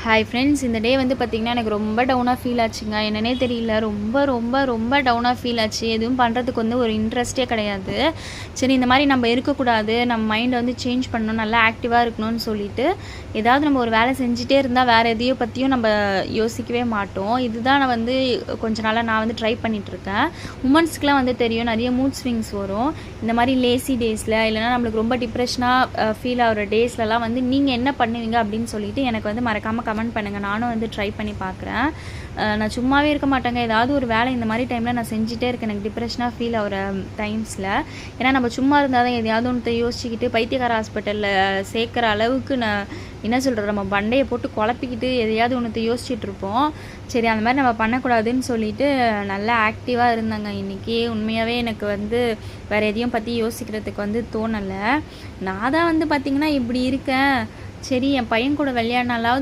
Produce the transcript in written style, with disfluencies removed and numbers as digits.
Hi friends, இந்த டே வந்து பார்த்திங்கன்னா எனக்கு ரொம்ப டவுனாக ஃபீல் ஆச்சுங்க. என்னன்னே தெரியல, ரொம்ப ரொம்ப ரொம்ப டவுனாக ஃபீல் ஆச்சு. எதுவும் பண்ணுறதுக்கு வந்து ஒரு இன்ட்ரெஸ்ட்டே கிடையாது. சரி, இந்த மாதிரி நம்ம இருக்கக்கூடாது, நம்ம மைண்டை வந்து சேஞ்ச் பண்ணணும், நல்லா ஆக்டிவாக இருக்கணும்னு சொல்லிட்டு ஏதாவது நம்ம ஒரு வேலை செஞ்சுட்டே இருந்தால் வேறு எதையோ பற்றியும் நம்ம யோசிக்கவே மாட்டோம். இதுதான் நான் வந்து கொஞ்ச நாளாக நான் வந்து ட்ரை பண்ணிகிட்ருக்கேன். உமன்ஸ்க்குலாம் வந்து தெரியும், நிறைய மூட் ஸ்விங்ஸ் வரும். இந்த மாதிரி லேசி டேஸில் இல்லைனா நம்மளுக்கு ரொம்ப டிப்ரெஷனாக ஃபீல் ஆகிற டேஸ்லலாம் வந்து நீங்கள் என்ன பண்ணுவீங்க அப்படின்னு சொல்லிட்டு எனக்கு வந்து மறக்காமல் கமெண்ட் பண்ணுங்கள். நானும் வந்து ட்ரை பண்ணி பார்க்குறேன். நான் சும்மாவே இருக்க மாட்டேங்க, ஏதாவது ஒரு வேலை இந்த மாதிரி டைமில் நான் செஞ்சுட்டே இருக்கேன், எனக்கு டிப்ரெஷனாக ஃபீல் ஆகிற டைம்ஸில். ஏன்னா நம்ம சும்மா இருந்தால் தான் எதையாவது ஒன்று யோசிச்சுக்கிட்டு பைத்தியக்கார ஹாஸ்பிட்டலில் சேர்க்குற அளவுக்கு நான் என்ன சொல்கிறது, நம்ம பண்டையை போட்டு குழப்பிக்கிட்டு எதையாவது ஒன்று யோசிச்சுட்டு இருப்போம். சரி, அந்த மாதிரி நம்ம பண்ணக்கூடாதுன்னு சொல்லிட்டு நல்லா ஆக்டிவாக இருந்தாங்க இன்றைக்கி. உண்மையாகவே எனக்கு வந்து வேறு எதையும் பற்றி யோசிக்கிறதுக்கு வந்து தோணலை. நான் தான் வந்து பார்த்திங்கன்னா இப்படி இருக்கேன். சரி, என் பையன் கூட விளையாடினாலாவது